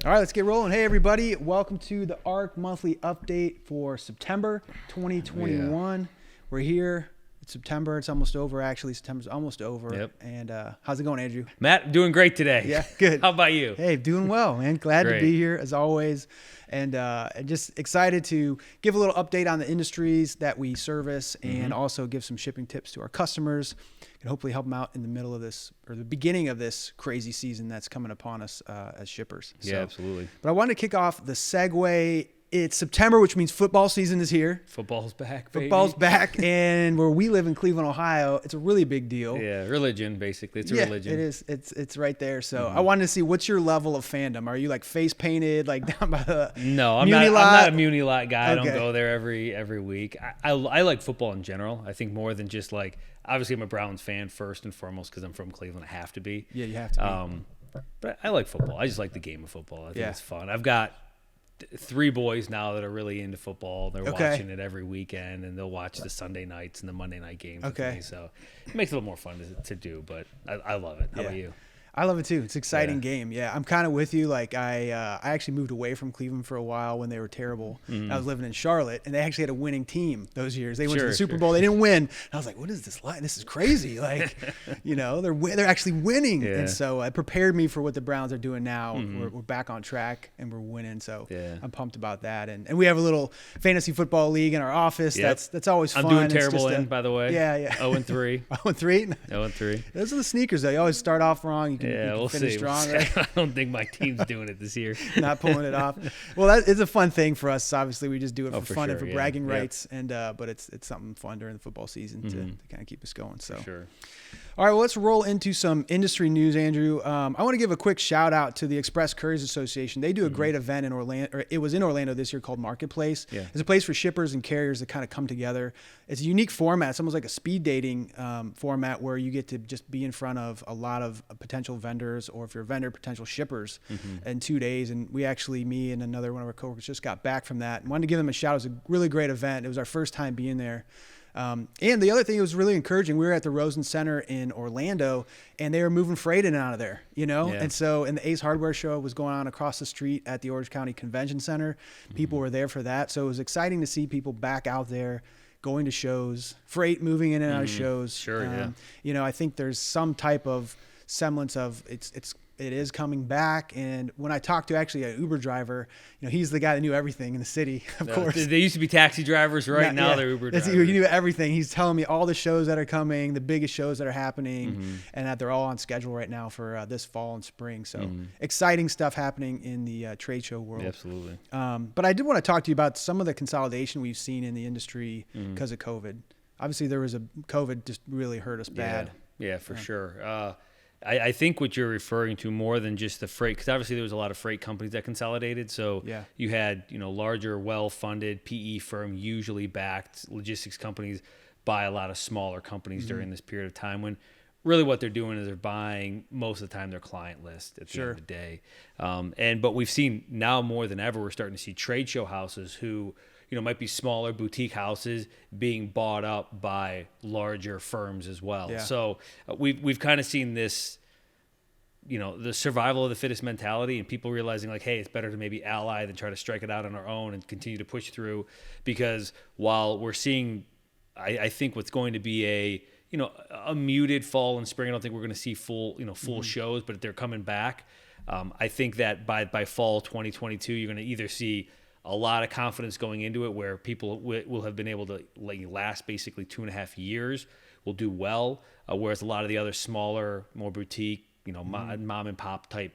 All right, let's get rolling. Hey, everybody. Welcome to the ARC monthly update for September 2021. We're here. It's September. It's almost over, actually. September's almost over. Yep. And how's it going, Andrew? Matt, doing great today. Yeah, good. How about you? Hey, doing well, man. Glad to Great. be here, as always. And just excited to give a little update on the industries that we service and also give some shipping tips to our customers and hopefully help them out in the middle of this or the beginning of this crazy season that's coming upon us as shippers. Yeah, absolutely. But I wanted to kick off the segue. It's September, which means football season is here. Football's back, baby. Football's back, and where we live in Cleveland, Ohio, it's a really big deal. Yeah, religion, basically. It's a religion. It is. It's right there. So I wanted to see, what's your level of fandom? Are you like face painted, like down by the No, I'm Muni lot? not a Muni lot guy. I don't Okay. go there every week. I like football in general. I think more than just like, obviously I'm a Browns fan first and foremost because I'm from Cleveland. I have to be. Yeah, you have to be. But I like football. I just like the game of football. I think Yeah. it's fun. I've got three boys now that are really into football. They're Okay. watching it every weekend, and they'll watch the Sunday nights and the Monday night games with Okay. me. So it makes it a little more fun to do, but I love it. How about you? I love it too. It's an exciting Yeah. game. Yeah, I'm kind of with you. Like I actually moved away from Cleveland for a while when they were terrible. I was living in Charlotte, and they actually had a winning team those years. They went to the Super Bowl. They didn't win. And I was like, what is this like? This is crazy. Like, they're actually winning. Yeah. And so it prepared me for what the Browns are doing now. We're back on track and we're winning. So Yeah. I'm pumped about that. And we have a little fantasy football league in our office. Yep. That's always fun. I'm doing It's terrible just by the way. Yeah. 0-3. 0-3. 0-3. Those are the sneakers, though. You always start off wrong. You can, Yeah, you can we'll finish see. strong. Right? I don't think my team's doing it this year. Not pulling it off. Well, that is a fun thing for us. Obviously, we just do it for for fun and sure, for yeah. bragging Yeah. rights. And but it's something fun during the football season to kind of keep us going. So, Sure. all right, well, let's roll into some industry news, Andrew. I want to give a quick shout out to the Express Couriers Association. They do a great event in Orlando. Or it was in Orlando this year called Marketplace. Yeah. It's a place for shippers and carriers to kind of come together. It's a unique format. It's almost like a speed dating format where you get to just be in front of a lot of potential vendors, or if you're a vendor, potential shippers in 2 days. And we actually, me and another one of our coworkers, just got back from that and wanted to give them a shout. It was a really great event. It was our first time being there. And the other thing, it was really encouraging. We were at the Rosen Center in Orlando, and they were moving freight in and out of there, Yeah. And so, and the Ace Hardware show was going on across the street at the Orange County Convention Center. People were there for that. So it was exciting to see people back out there going to shows, freight moving in and out of shows. Sure, yeah. I think there's some type of semblance of it is coming back. And when I talked to actually an Uber driver, he's the guy that knew everything in the city, of course. They used to be taxi drivers, right? Now Yeah. they're Uber That's- drivers. He knew everything. He's telling me all the shows that are coming, the biggest shows that are happening, and that they're all on schedule right now for this fall and spring. So exciting stuff happening in the trade show world. Absolutely. But I did want to talk to you about some of the consolidation we've seen in the industry because of COVID. Obviously, COVID just really hurt us bad. Yeah, for sure. I think what you're referring to more than just the freight, because obviously there was a lot of freight companies that consolidated. So Yeah. you had larger, well-funded PE firm, usually backed logistics companies buy a lot of smaller companies during this period of time, when really what they're doing is they're buying most of the time their client list at the end of the day. But we've seen now more than ever, we're starting to see trade show houses who might be smaller boutique houses being bought up by larger firms as well. Yeah. So we've kind of seen this, the survival of the fittest mentality, and people realizing like, hey, it's better to maybe ally than try to strike it out on our own and continue to push through. Because while we're seeing, I think what's going to be a muted fall and spring, I don't think we're going to see full shows, but they're coming back. I think that by fall 2022, you're going to either see a lot of confidence going into it, where people will have been able to last basically 2.5 years, will do well, whereas a lot of the other smaller, more boutique, mom and pop type,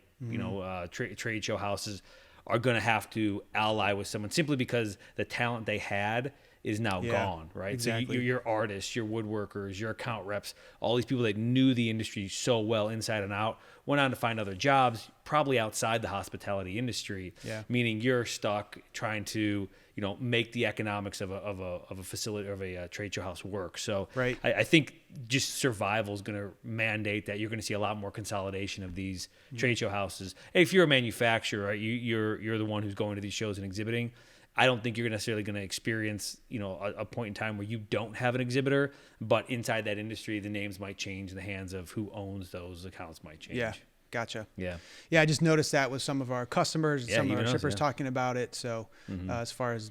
trade show houses are going to have to ally with someone simply because the talent they had is now gone, right? Exactly. So your artists, your woodworkers, your account reps, all these people that knew the industry so well inside and out went on to find other jobs, probably outside the hospitality industry. Yeah. Meaning you're stuck trying to make the economics of a facility, of a trade show house work. So Right. I think just survival is going to mandate that you're going to see a lot more consolidation of these trade show houses. If you're a manufacturer, right, you're the one who's going to these shows and exhibiting. I don't think you're necessarily going to experience, a point in time where you don't have an exhibitor, but inside that industry, the names might change. The hands of who owns those accounts might change. Yeah. Gotcha. Yeah. Yeah, I just noticed that with some of our customers, and Yeah, some of even our us, shippers yeah. talking about it. So as far as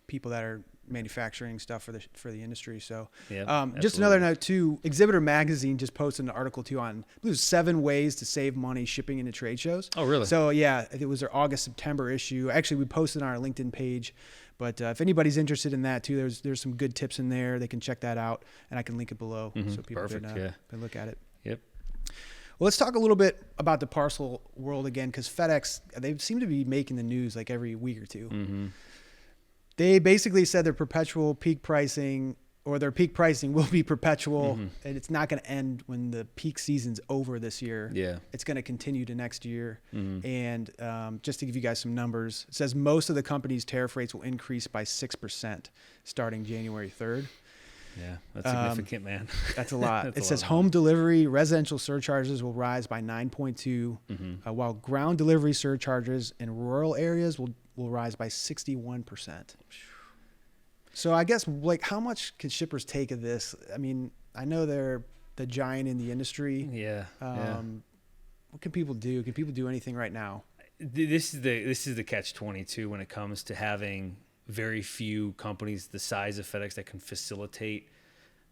people that are manufacturing stuff for the industry. So Yeah, just another absolutely. note too, Exhibitor Magazine just posted an article too on, I believe it was 7 ways to save money shipping into trade shows. Oh, really? So yeah, it was their August-September issue. Actually, we posted on our LinkedIn page. But if anybody's interested in that too, there's some good tips in there. They can check that out, and I can link it below so people Perfect, can look at it. Yep. Well, let's talk a little bit about the parcel world again, because FedEx, they seem to be making the news like every week or two. Mm-hmm. They basically said their perpetual peak pricing, or their peak pricing will be perpetual, and it's not going to end when the peak season's over this year. Yeah. It's going to continue to next year. And just to give you guys some numbers, it says most of the company's tariff rates will increase by 6% starting January 3rd. Yeah, that's significant, man. That's a lot. That's It a says lot. home delivery residential surcharges will rise by 9.2, while ground delivery surcharges in rural areas will rise by 61%. So I guess, like, how much can shippers take of this? I mean, I know they're the giant in the industry. Yeah. What can people do? Can people do anything right now? This is the catch-22 when it comes to having very few companies the size of FedEx that can facilitate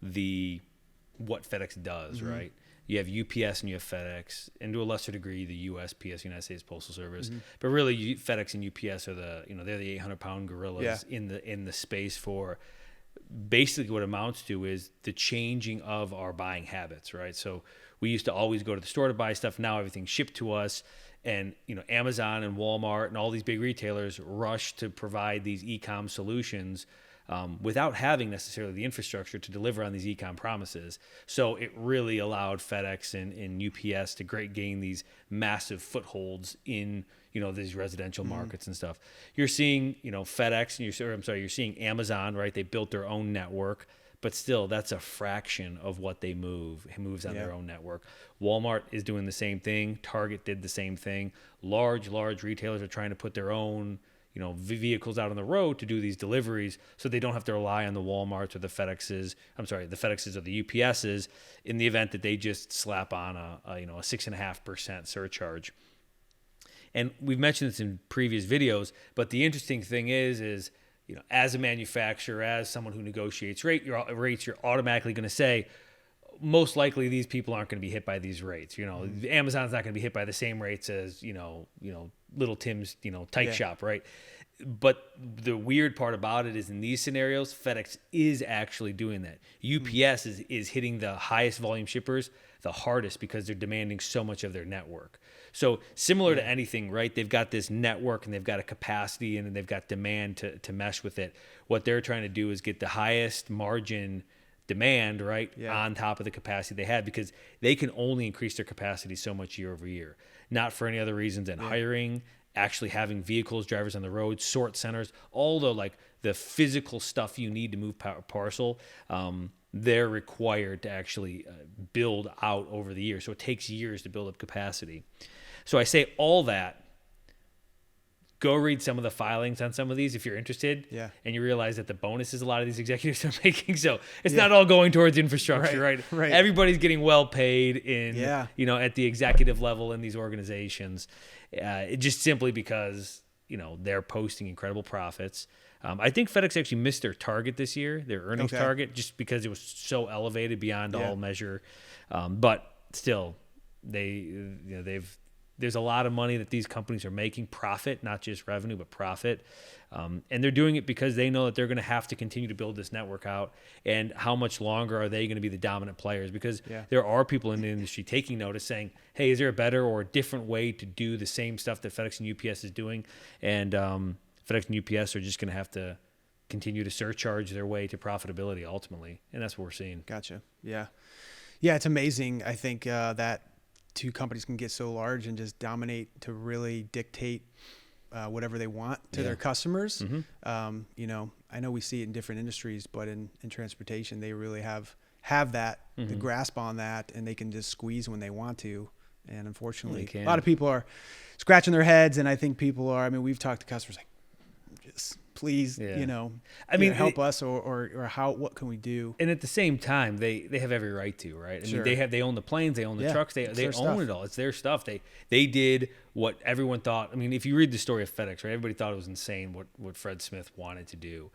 what FedEx does, right? You have UPS and you have FedEx, and to a lesser degree the USPS, United States Postal Service. But really, FedEx and UPS are they're the 800-pound gorillas in the space for basically what amounts to is the changing of our buying habits, right? So we used to always go to the store to buy stuff. Now everything's shipped to us. And, Amazon and Walmart and all these big retailers rush to provide these e-com solutions without having necessarily the infrastructure to deliver on these e-com promises. So it really allowed FedEx and UPS to gain these massive footholds in, these residential markets and stuff. You're seeing, FedEx and you're seeing Amazon, right? They built their own network. But still, that's a fraction of what they move. It moves on their own network. Walmart is doing the same thing. Target did the same thing. Large retailers are trying to put their own, vehicles out on the road to do these deliveries, so they don't have to rely on the Walmarts or the FedExes. The FedExes or the UPSs in the event that they just slap on a 6.5% surcharge. And we've mentioned this in previous videos, but the interesting thing is. As a manufacturer, as someone who negotiates rates, you're automatically going to say, most likely these people aren't going to be hit by these rates. Amazon's not going to be hit by the same rates as, Little Tim's, Tyke Shop, right? But the weird part about it is in these scenarios, FedEx is actually doing that. UPS is hitting the highest volume shippers the hardest because they're demanding so much of their network. So similar to anything, right? They've got this network and they've got a capacity and they've got demand to mesh with it. What they're trying to do is get the highest margin demand, right, on top of the capacity they have, because they can only increase their capacity so much year over year. Not for any other reasons than hiring, actually having vehicles, drivers on the road, sort centers, all the physical stuff you need to move parcel. They're required to actually build out over the years. So it takes years to build up capacity. So I say all that. Go read some of the filings on some of these if you're interested. Yeah. And you realize that the bonuses a lot of these executives are making. So it's not all going towards infrastructure, right? Everybody's getting well paid in, at the executive level in these organizations. Just simply because, they're posting incredible profits. I think FedEx actually missed their target this year, their earnings target, just because it was so elevated beyond all measure. But still, there's a lot of money that these companies are making, profit, not just revenue, but profit. And they're doing it because they know that they're going to have to continue to build this network out. And how much longer are they going to be the dominant players? Because there are people in the industry taking notice saying, hey, is there a better or a different way to do the same stuff that FedEx and UPS is doing? And FedEx and UPS are just going to have to continue to surcharge their way to profitability ultimately. And that's what we're seeing. Gotcha. Yeah. Yeah, it's amazing, I think, that two companies can get so large and just dominate to really dictate whatever they want to their customers. I know we see it in different industries, but in transportation, they really have that, the grasp on that, and they can just squeeze when they want to. And unfortunately, a lot of people are scratching their heads, and I think people are, we've talked to customers like, please, I mean, help us or what can we do? And at the same time, they have every right to, right? I Sure. mean, they own the planes, they own the trucks, they own stuff. it all. It's their stuff. They did what everyone thought. I mean, if you read the story of FedEx, right, everybody thought it was insane what Fred Smith wanted to do,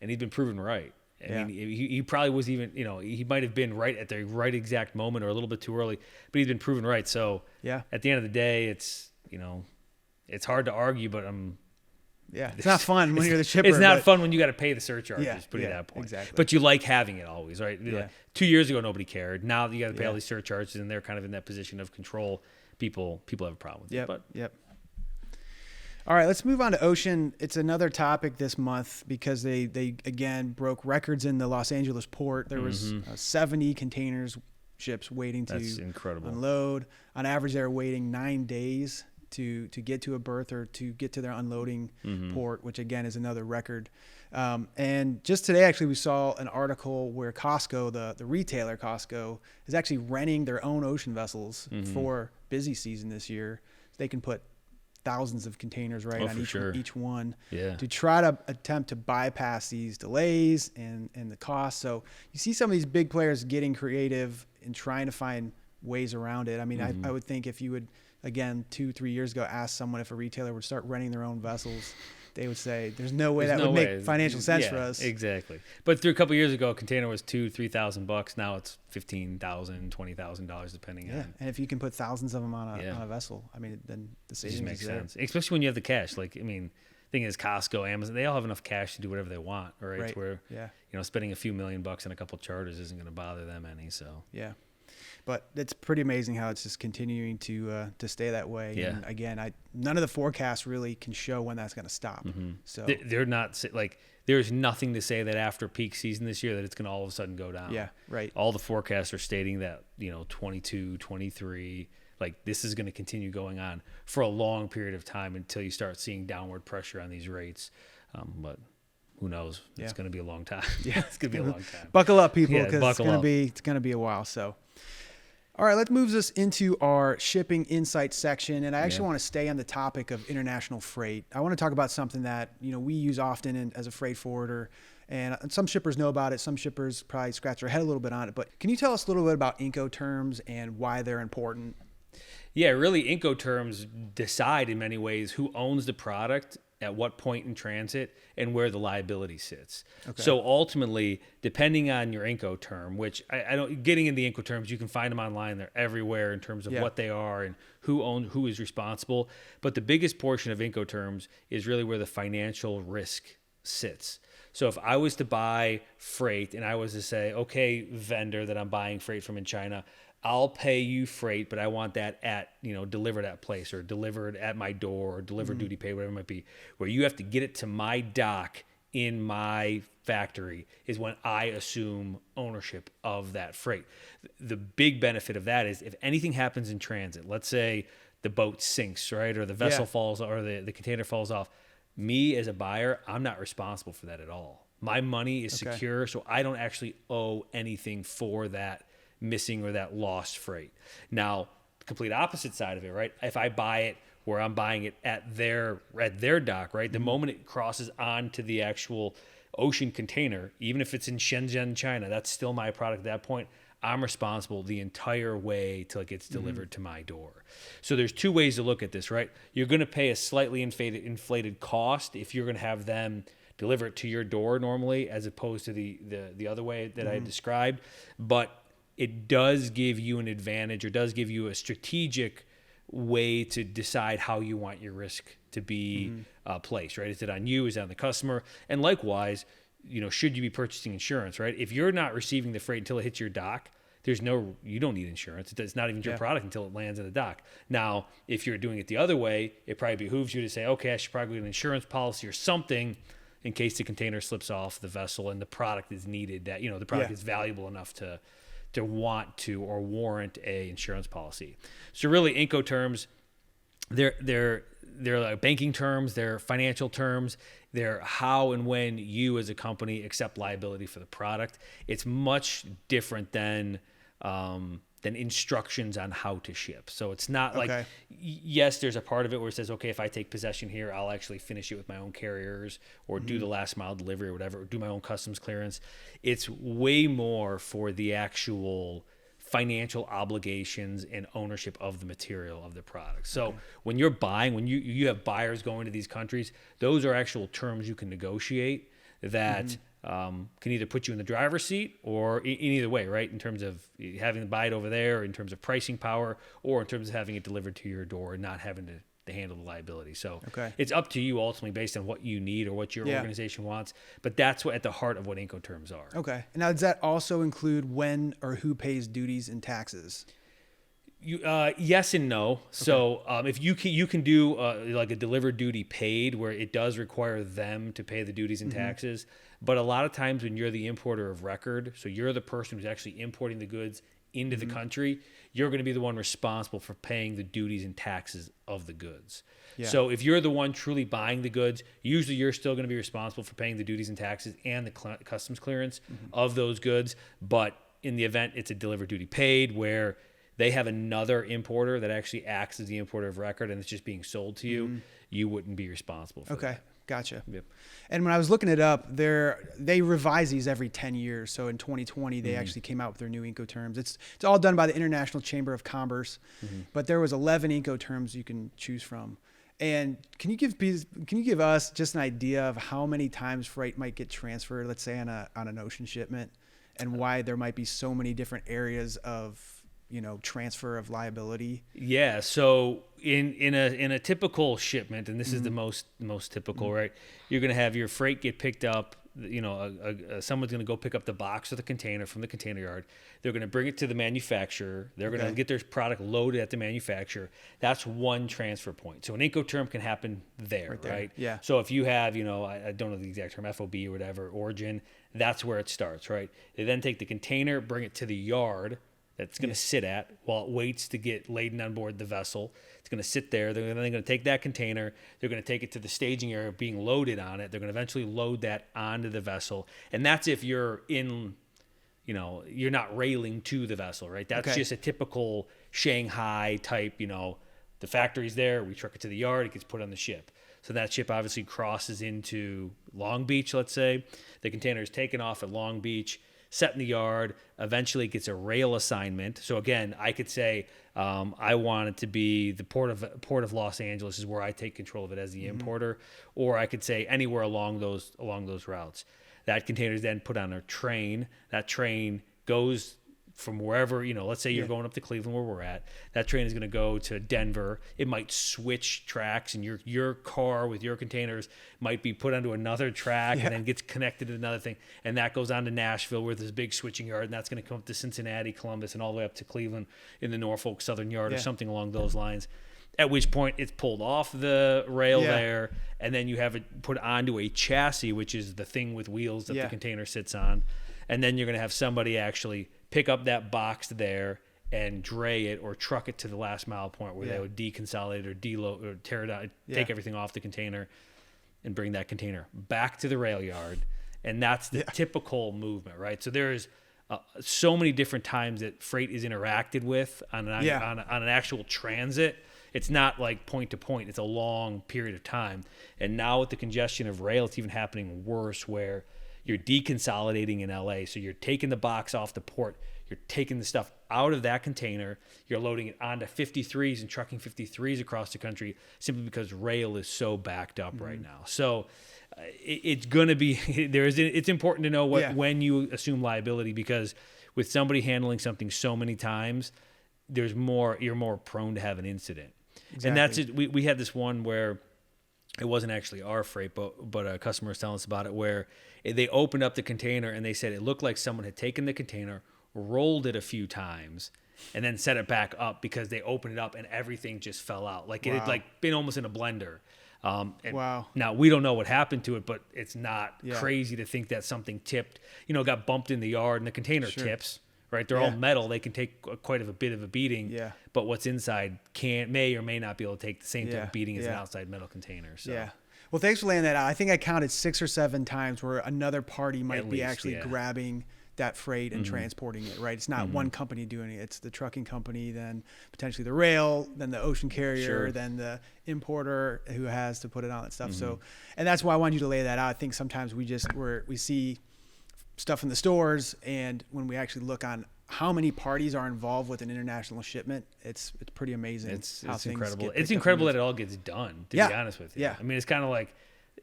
and he's been proven right. I mean, he probably was even, he might have been right at the right exact moment or a little bit too early, but he's been proven right. So at the end of the day, it's, it's hard to argue, but it's not fun when you're the shipper. It's not fun when you got to pay the surcharges, put it that point. Exactly. But you like having it always, right? Yeah. Like 2 years ago, nobody cared. Now you got to pay all these surcharges, and they're kind of in that position of control. People have a problem with it. But All right, let's move on to ocean. It's another topic this month because they again broke records in the Los Angeles port. There was 70 containers ships waiting to unload. On average, they were waiting 9 days to get to a berth or to get to their unloading port, which again is another record. And just today, actually, we saw an article where Costco, the retailer Costco, is actually renting their own ocean vessels for busy season this year. So they can put thousands of containers on each one to try to attempt to bypass these delays and the cost. So you see some of these big players getting creative and trying to find ways around it. I mean, I would think if you would, again, 2-3 years ago, ask someone if a retailer would start renting their own vessels, they would say, there's no way that would make financial sense for us. Exactly. But through a couple of years ago, a container was $2,000-$3,000. Now it's $15,000, $20,000, depending on. And if you can put thousands of them on a vessel, I mean, then the savings just makes is there. sense. Especially when you have the cash. Like, I mean, thing is, Costco, Amazon, they all have enough cash to do whatever they want, right? It's where, spending a few $1,000,000 on a couple charters isn't going to bother them any. So but it's pretty amazing how it's just continuing to stay that way. Yeah. And again, none of the forecasts really can show when that's going to stop. So they're not like, there's nothing to say that after peak season this year that it's going to all of a sudden go down. Yeah, right. All the forecasts are stating that 22, 23, like this is going to continue going on for a long period of time until you start seeing downward pressure on these rates. But who knows? It's going to be a long time. It's going to be a long time. Buckle up, people, because it's going to be a while. So. All right, let's move us into our shipping insight section. And I actually want to stay on the topic of international freight. I want to talk about something that, we use often as a freight forwarder. And some shippers know about it. Some shippers probably scratch their head a little bit on it. But can you tell us a little bit about Incoterms and why they're important? Yeah, really, Incoterms decide in many ways who owns the product at what point in transit and where the liability sits. Okay. So ultimately, depending on your Incoterm, which I don't, getting in the Incoterms, you can find them online. They're everywhere in terms of what they are and who is responsible. But the biggest portion of Incoterms is really where the financial risk sits. So if I was to buy freight and I was to say, okay, vendor that I'm buying freight from in China, I'll pay you freight, but I want that delivered at place or delivered at my door or delivered duty paid, whatever it might be, where you have to get it to my dock in my factory is when I assume ownership of that freight. The big benefit of that is if anything happens in transit, let's say the boat sinks, right? Or the vessel falls or the container falls off. Me as a buyer, I'm not responsible for that at all. My money is secure, so I don't actually owe anything for that missing or that lost freight. Now, the complete opposite side of it, right? If I buy it where I'm buying it at their dock, right? The moment it crosses onto the actual ocean container, even if it's in Shenzhen, China, that's still my product at that point. I'm responsible the entire way till it gets delivered to my door. So there's two ways to look at this, right? You're going to pay a slightly inflated cost if you're going to have them deliver it to your door normally, as opposed to the other way that I described. But it does give you an advantage or does give you a strategic way to decide how you want your risk to be placed, right? Is it on you? Is it on the customer? And likewise, should you be purchasing insurance, right? If you're not receiving the freight until it hits your dock, you don't need insurance. It's not even your product until it lands at the dock. Now, if you're doing it the other way, it probably behooves you to say, okay, I should probably get an insurance policy or something in case the container slips off the vessel and the product is needed, that, the product is valuable enough to want to or warrant a insurance policy. So really, Incoterms, they're like banking terms, they're financial terms, they're how and when you as a company accept liability for the product. It's much different than than instructions on how to ship. So it's not like, Okay. yes, there's a part of it where it says, okay, if I take possession here, I'll actually finish it with my own carriers or do the last mile delivery or whatever, or do my own customs clearance. It's way more for the actual financial obligations and ownership of the material of the product. So when you're buying, when you have buyers going to these countries, those are actual terms you can negotiate that can either put you in the driver's seat or in either way, right? In terms of having to buy it over there, or in terms of pricing power, or in terms of having it delivered to your door and not having to handle the liability. So it's up to you ultimately based on what you need or what your organization wants. But that's what at the heart of what Incoterms are. Okay. Now, does that also include when or who pays duties and taxes? Yes and no. So if you can do like a delivered duty paid, where it does require them to pay the duties and taxes. But a lot of times when you're the importer of record, so you're the person who's actually importing the goods into the country, you're going to be the one responsible for paying the duties and taxes of the goods. Yeah. So if you're the one truly buying the goods, usually you're still going to be responsible for paying the duties and taxes and the customs clearance of those goods. But in the event it's a delivered duty paid, where they have another importer that actually acts as the importer of record and it's just being sold to you, you wouldn't be responsible for that. Gotcha. Yep. And when I was looking it up, they revise these every 10 years. So in 2020, they actually came out with their new Incoterms. It's all done by the International Chamber of Commerce, but there was 11 Incoterms you can choose from. And can you give us just an idea of how many times freight might get transferred, let's say on an ocean shipment, and why there might be so many different areas of transfer of liability? Yeah. So in a typical shipment, and this is the most typical, right? You're going to have your freight get picked up. Someone's going to go pick up the box or the container from the container yard. They're going to bring it to the manufacturer. They're going to get their product loaded at the manufacturer. That's one transfer point. So an Incoterm can happen there, right? Yeah. So if you have, I don't know the exact term, FOB or whatever, origin, that's where it starts, right? They then take the container, bring it to the yard that's going to sit at while it waits to get laden on board the vessel. It's going to sit there. They're going to take that container. They're going to take it to the staging area being loaded on it. They're going to eventually load that onto the vessel. And that's if you're in, you're not railing to the vessel, right? That's just a typical Shanghai type, the factory's there. We truck it to the yard. It gets put on the ship. So that ship obviously crosses into Long Beach, let's say. The container is taken off at Long Beach, set in the yard, eventually gets a rail assignment. So again, I could say I want it to be the port of Los Angeles is where I take control of it as the importer, or I could say anywhere along those routes. That container is then put on a train. That train goes from wherever, let's say you're going up to Cleveland where we're at. That train is going to go to Denver. It might switch tracks, and your car with your containers might be put onto another track and then gets connected to another thing. And that goes on to Nashville where there's a big switching yard, and that's going to come up to Cincinnati, Columbus, and all the way up to Cleveland in the Norfolk Southern Yard or something along those lines. At which point it's pulled off the rail there, and then you have it put onto a chassis, which is the thing with wheels that the container sits on. And then you're going to have somebody actually pick up that box there and dray it or truck it to the last mile point where they would deconsolidate or deload or tear it out, take everything off the container and bring that container back to the rail yard. And that's the typical movement, right? So there's so many different times that freight is interacted with on an actual transit. It's not like point to point. It's a long period of time. And now with the congestion of rail, it's even happening worse where you're deconsolidating in LA. So you're taking the box off the port. You're taking the stuff out of that container. You're loading it onto 53s and trucking 53s across the country simply because rail is so backed up right now. So it's going to be, it's important to know when you assume liability, because with somebody handling something so many times, you're more prone to have an incident. Exactly. And that's it. We had this one where it wasn't actually our freight, but a customer was telling us about it, where they opened up the container and they said it looked like someone had taken the container, rolled it a few times, and then set it back up because they opened it up and everything just fell out. Like it had been almost in a blender. Now, we don't know what happened to it, but it's not crazy to think that something tipped, got bumped in the yard and the container tips. Right, they're all metal. They can take quite a bit of a beating. Yeah. But what's inside may or may not be able to take the same type of beating as an outside metal container. So. Yeah. Well, thanks for laying that out. I think I counted 6 or 7 times where another party might be actually grabbing that freight and transporting it, right? It's not one company doing it. It's the trucking company, then potentially the rail, then the ocean carrier, then the importer who has to put it on and stuff. So, and that's why I wanted you to lay that out. I think sometimes we see stuff in the stores, and when we actually look on how many parties are involved with an international shipment, it's pretty amazing. It's incredible. It's incredible that it all gets done, to be honest with you. Yeah. I mean, it's kind of like,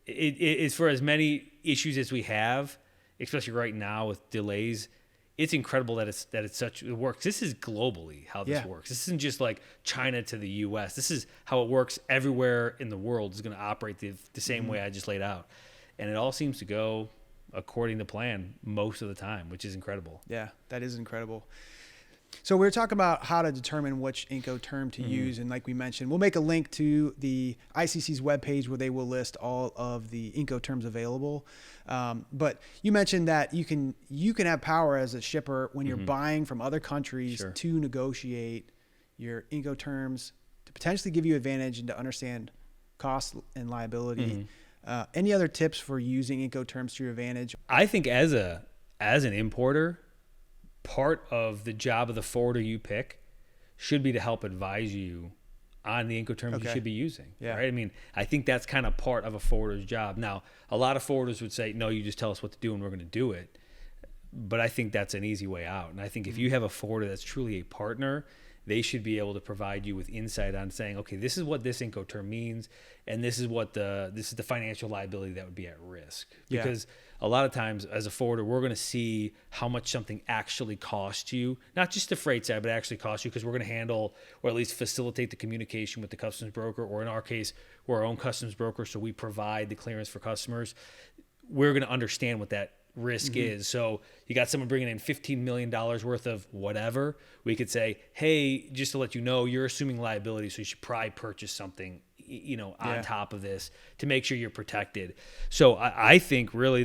it's for as many issues as we have, especially right now with delays, it's incredible that it works. This is globally how this works. This isn't just like China to the U.S. This is how it works everywhere in the world. Is going to operate the same way I just laid out. And it all seems to go according to plan most of the time, which is incredible. Yeah, that is incredible. So we were talking about how to determine which Incoterm to use. And like we mentioned, we'll make a link to the ICC's webpage where they will list all of the Incoterms available. But you mentioned that you can have power as a shipper when you're buying from other countries to negotiate your Incoterms to potentially give you advantage and to understand cost and liability. Any other tips for using Incoterms to your advantage? I think as an importer, part of the job of the forwarder you pick should be to help advise you on the Incoterms you should be using. Right? I mean, I think that's kind of part of a forwarder's job. Now, a lot of forwarders would say, no, you just tell us what to do and we're going to do it. But I think that's an easy way out. And I think if you have a forwarder that's truly a partner, they should be able to provide you with insight on saying, okay, this is what this Incoterm means, and this is the financial liability that would be at risk. Because a lot of times as a forwarder, we're going to see how much something actually costs you, not just the freight side, but actually costs you, because we're going to handle or at least facilitate the communication with the customs broker, or in our case, we're our own customs broker, so we provide the clearance for customers. We're going to understand what that risk is. So you got someone bringing in $15 million worth of whatever, we could say, hey, just to let you know, you're assuming liability, so you should probably purchase something, on top of this to make sure you're protected. So I think really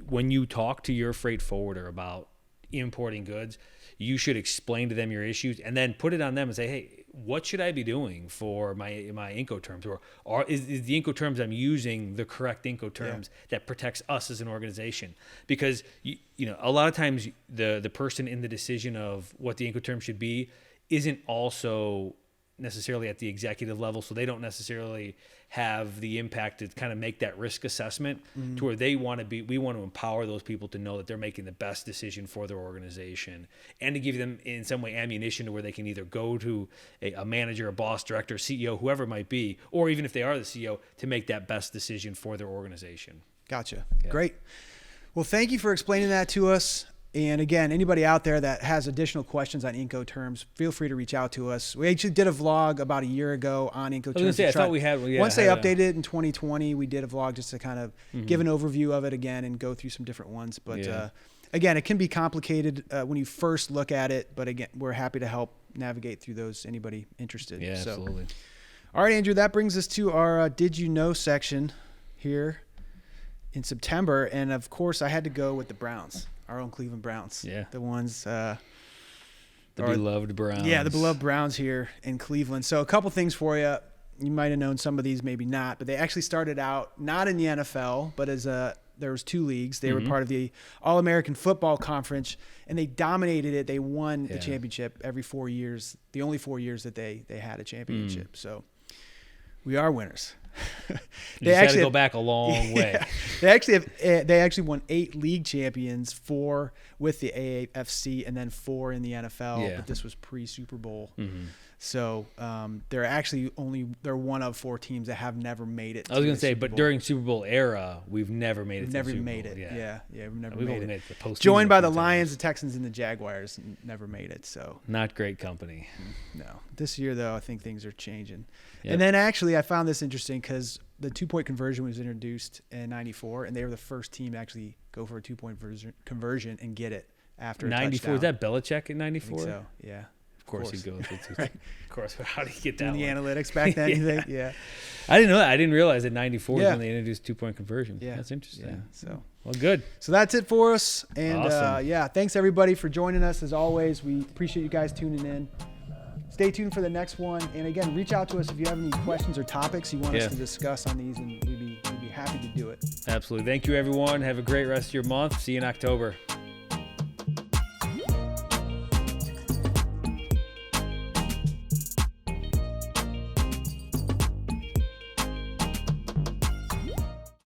when you talk to your freight forwarder about importing goods, you should explain to them your issues and then put it on them and say, hey, what should I be doing for my Incoterms? Or is the Incoterms I'm using the correct Incoterms that protects us as an organization? Because a lot of times the person in the decision of what the Incoterm should be isn't also necessarily at the executive level, so they don't necessarily have the impact to kind of make that risk assessment to where we want to empower those people to know that they're making the best decision for their organization, and to give them in some way ammunition to where they can either go to a manager, a boss, director, CEO, whoever it might be, or even if they are the CEO, to make that best decision for their organization. Gotcha. Yeah. Great. Well, thank you for explaining that to us. And again, anybody out there that has additional questions on Incoterms, feel free to reach out to us. We actually did a vlog about a year ago on Incoterms. I was going to say, I thought we had one. Once they updated it in 2020, we did a vlog just to kind of give an overview of it again and go through some different ones. But again, it can be complicated when you first look at it. But again, we're happy to help navigate through those, anybody interested. Yeah, absolutely. All right, Andrew, that brings us to our Did You Know section here in September. And of course, I had to go with the Browns. Our own Cleveland Browns. Yeah. The ones. The beloved Browns. Yeah, the beloved Browns here in Cleveland. So a couple things for you. You might have known some of these, maybe not. But they actually started out not in the NFL, but as there was two leagues. They were part of the All-American Football Conference, and they dominated it. They won the championship every 4 years, the only 4 years that they had a championship. So we are winners. They actually had to go back a long way. They actually won 8 league champions, 4 with the AFC and then 4 in the NFL. But this was pre-Super Bowl. So they're one of 4 teams that have never made it. I was going to say, but during Super Bowl era, we've never made it. Never to the made Super Bowl. it. Yeah, we've never we've made only it. Made the postseason Joined by the Lions, the Texans, and the Jaguars, never made it. So not great company. No, this year though, I think things are changing. Yep. And then actually, I found this interesting because the 2-point conversion was introduced in '94, and they were the first team to actually go for a 2-point conversion and get it after a 94. touchdown. Was that Belichick in '94? I think so. Yeah. Of course he goes. Right. Of course. How did he get that? The analytics back then, you think? Yeah. I didn't know that. I didn't realize that '94 was when they introduced 2-point conversion. Yeah. That's interesting. Yeah. So. Well, good. So that's it for us. And awesome. Thanks everybody for joining us as always. We appreciate you guys tuning in. Stay tuned for the next one. And again, reach out to us if you have any questions or topics you want us to discuss on these, and we'd be happy to do it. Absolutely. Thank you, everyone. Have a great rest of your month. See you in October.